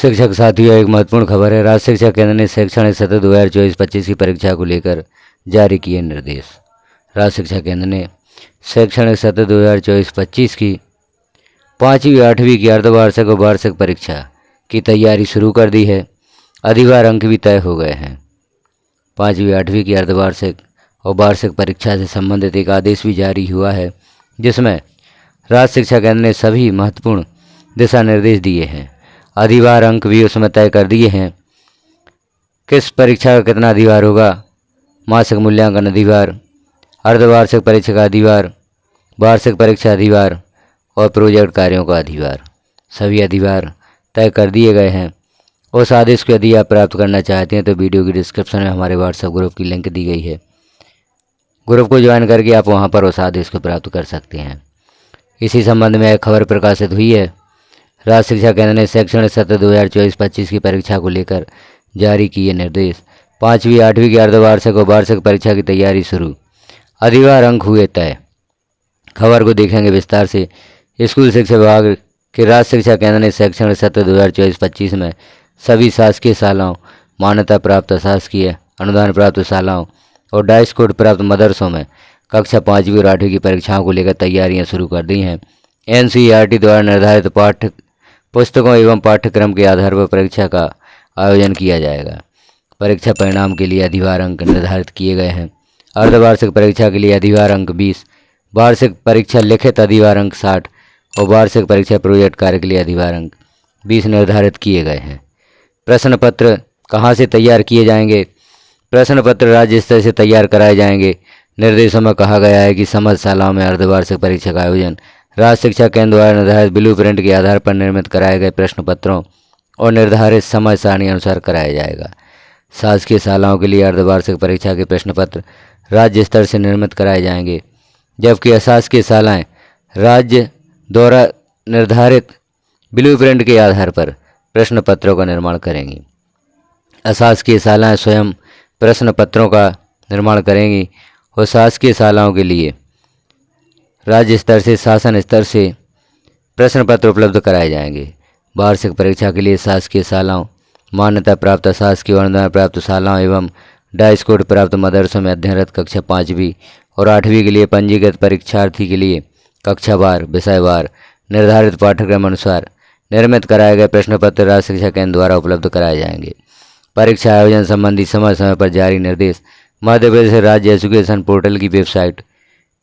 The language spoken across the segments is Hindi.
शिक्षक साथियों, एक महत्वपूर्ण खबर है। राज्य शिक्षा केंद्र ने शैक्षणिक सत्र 2024-25 की परीक्षा को लेकर जारी किए निर्देश। राज्य शिक्षा केंद्र ने शैक्षणिक सत्र 2024-25 की 5वीं 8वीं की अर्धवार्षिक और वार्षिक परीक्षा की तैयारी शुरू कर दी है। अधिभार अंक भी तय हो गए हैं। 5वीं 8वीं की अर्धवार्षिक और वार्षिक परीक्षा से संबंधित एक आदेश भी जारी हुआ है, जिसमें राज्य शिक्षा केंद्र ने सभी महत्वपूर्ण दिशा निर्देश दिए हैं। अधिभार अंक भी उसमें तय कर दिए हैं। किस परीक्षा का कितना अधिभार होगा, मासिक मूल्यांकन अधिभार, अर्धवार्षिक परीक्षा का अधिभार, वार्षिक परीक्षा अधिभार और प्रोजेक्ट कार्यों का अधिभार, सभी अधिभार तय कर दिए गए हैं। उस आदेश को यदि आप प्राप्त करना चाहते हैं तो वीडियो की डिस्क्रिप्शन में हमारे व्हाट्सएप ग्रुप की लिंक दी गई है। ग्रुप को ज्वाइन करके आप वहां पर उस आदेश को प्राप्त कर सकते हैं। इसी संबंध में एक खबर प्रकाशित हुई है। राज्य शिक्षा केंद्र ने शैक्षणिक सत्र 2024-25 की परीक्षा को लेकर जारी किए निर्देश। 5वीं 8वीं की अर्धवार्षिक और वार्षिक परीक्षा की तैयारी शुरू, अधिभार अंक हुए तय। खबर को देखेंगे विस्तार से। स्कूल शिक्षा विभाग के राज्य शिक्षा केंद्र ने शैक्षणिक सत्र 2024-25 में सभी शासकीय शालाओं, मान्यता प्राप्त अशासकीय, अनुदान प्राप्त शालाओं और डाइस कोड प्राप्त मदरसों में कक्षा 5वीं और 8वीं की परीक्षाओं को लेकर तैयारियां शुरू कर दी हैं। NCERT द्वारा निर्धारित पाठ्य पुस्तकों एवं पाठ्यक्रम के आधार पर परीक्षा का आयोजन किया जाएगा। परीक्षा परिणाम के लिए अधिभार अंक निर्धारित किए गए हैं। अर्धवार्षिक परीक्षा के लिए अधिभार अंक 20, वार्षिक परीक्षा लिखित अधिभार अंक 60 और वार्षिक परीक्षा प्रोजेक्ट कार्य के लिए अधिभार अंक 20 निर्धारित किए गए हैं। प्रश्न पत्र कहाँ से तैयार किए जाएंगे? प्रश्न पत्र राज्य स्तर से तैयार कराए जाएंगे। निर्देशों में कहा गया है कि समस्त शालाओं में अर्धवार्षिक परीक्षा का आयोजन राज्य शिक्षा केंद्र द्वारा निर्धारित ब्लू प्रिंट के आधार पर निर्मित कराए गए प्रश्न पत्रों और निर्धारित समय सारणी अनुसार कराया जाएगा। शासकीय शालाओं के लिए अर्धवार्षिक परीक्षा के प्रश्न पत्र राज्य स्तर से निर्मित कराए जाएंगे, जबकि अशासकीय शालाएं राज्य द्वारा निर्धारित ब्लू प्रिंट के आधार पर प्रश्न पत्रों का निर्माण करेंगी। अशासकीय शालाएं स्वयं प्रश्न पत्रों का निर्माण करेंगी और शासकीय शालाओं के लिए राज्य स्तर से शासन स्तर से प्रश्न पत्र उपलब्ध कराए जाएंगे। वार्षिक परीक्षा के लिए शासकीय शालाओं, मान्यता प्राप्त अशासकीय और अनुदान प्राप्त शालाओं एवं डाइस कोड प्राप्त मदरसों में अध्ययनरत कक्षा 5वीं और 8वीं के लिए पंजीकृत परीक्षार्थी के लिए कक्षावार विषयवार निर्धारित पाठ्यक्रम अनुसार निर्मित कराए गए प्रश्न पत्र राज्य शिक्षा केंद्र द्वारा उपलब्ध कराए जाएंगे। परीक्षा आयोजन संबंधी समय समय पर जारी निर्देश मध्य प्रदेश राज्य एजुकेशन पोर्टल की वेबसाइट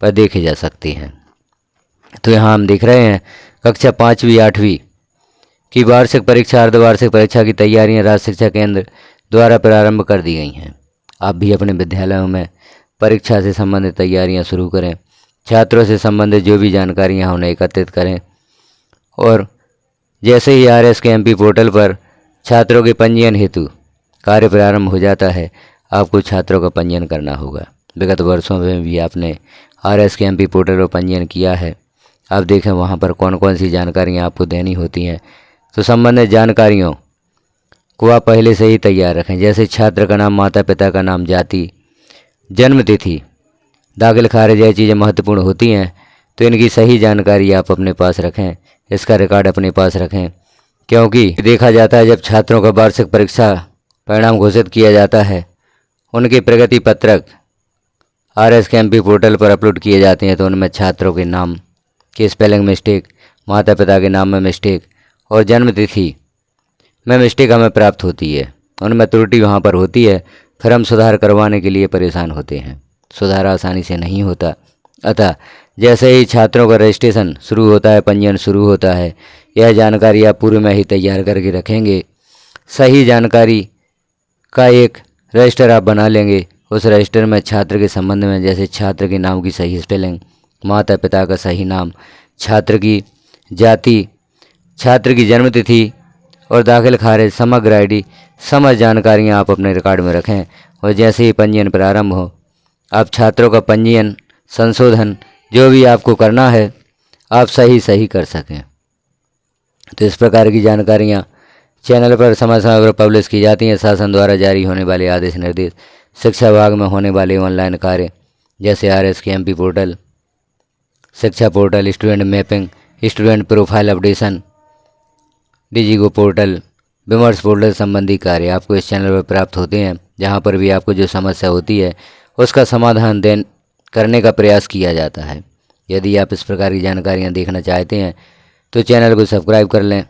पर देखे जा सकते हैं। तो यहाँ हम देख रहे हैं कक्षा 5वीं 8वीं की वार्षिक परीक्षा अर्धवार्षिक परीक्षा की तैयारियां राज्य शिक्षा केंद्र द्वारा प्रारंभ कर दी गई हैं। आप भी अपने विद्यालयों में परीक्षा से संबंधित तैयारियां शुरू करें। छात्रों से संबंधित जो भी जानकारियां उन्हें एकत्रित करें और जैसे ही RS के MP पोर्टल पर छात्रों के पंजीयन हेतु कार्य प्रारंभ हो जाता है, आपको छात्रों का पंजीयन करना होगा। विगत वर्षों में भी आपने RS के MP पोर्टल पर पंजीयन किया है। आप देखें वहां पर कौन कौन सी जानकारियां आपको देनी होती हैं, तो संबंधित जानकारियों को आप पहले से ही तैयार रखें। जैसे छात्र का नाम, माता पिता का नाम, जाति, जन्म तिथि, दाखिल खारिज, ये चीज़ें महत्वपूर्ण होती हैं, तो इनकी सही जानकारी आप अपने पास रखें। इसका रिकॉर्ड अपने पास रखें, क्योंकि देखा जाता है जब छात्रों का वार्षिक परीक्षा परिणाम घोषित किया जाता है, उनके प्रगति पत्रक RS के MP पोर्टल पर अपलोड किए जाते हैं, तो उनमें छात्रों के नाम के स्पेलिंग मिस्टेक, माता पिता के नाम में मिस्टेक और जन्म तिथि में मिस्टेक हमें प्राप्त होती है। उनमें त्रुटि वहाँ पर होती है, फिर हम सुधार करवाने के लिए परेशान होते हैं। सुधार आसानी से नहीं होता। अतः जैसे ही छात्रों का रजिस्ट्रेशन शुरू होता है, पंजीयन शुरू होता है, यह जानकारी आप पूर्व में ही तैयार करके रखेंगे। सही जानकारी का एक रजिस्टर आप बना लेंगे। उस रजिस्टर में छात्र के संबंध में जैसे छात्र के नाम की सही स्पेलिंग, माता पिता का सही नाम, छात्र की जाति, छात्र की जन्म तिथि और दाखिल खारिज समग्र ID, समस्त जानकारियाँ आप अपने रिकॉर्ड में रखें। और जैसे ही पंजीयन प्रारंभ हो, आप छात्रों का पंजीयन, संशोधन जो भी आपको करना है, आप सही कर सकें। तो इस प्रकार की जानकारियाँ चैनल पर समय समय पर पब्लिश की जाती हैं। शासन द्वारा जारी होने वाले आदेश निर्देश, शिक्षा विभाग में होने वाले ऑनलाइन कार्य जैसे RS के MP पोर्टल, शिक्षा portal, student mapping, student profile updation, DigiGo portal, विमर्श फोल्डर संबंधी कार्य आपको इस चैनल पर प्राप्त होते हैं, जहां पर भी आपको जो समस्या होती है उसका समाधान करने का प्रयास किया जाता है। यदि आप इस प्रकार की जानकारियां देखना चाहते हैं तो चैनल को सब्सक्राइब कर लें,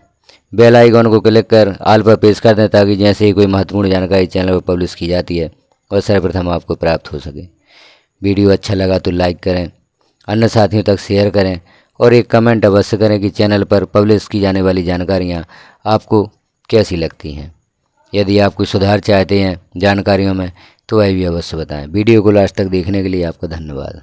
बेल आइकॉन को क्लिक कर ऑल पर प्रेस कर दें, ताकि जैसे ही कोई महत्वपूर्ण जानकारी चैनल पर पब्लिश की जाती है वह सर्वप्रथम आपको प्राप्त हो सके। वीडियो अच्छा लगा तो लाइक करें, अन्य साथियों तक शेयर करें और एक कमेंट अवश्य करें कि चैनल पर पब्लिश की जाने वाली जानकारियाँ आपको कैसी लगती हैं। यदि आप कुछ सुधार चाहते हैं जानकारियों में तो वह भी अवश्य बताएं। वीडियो को लास्ट तक देखने के लिए आपका धन्यवाद।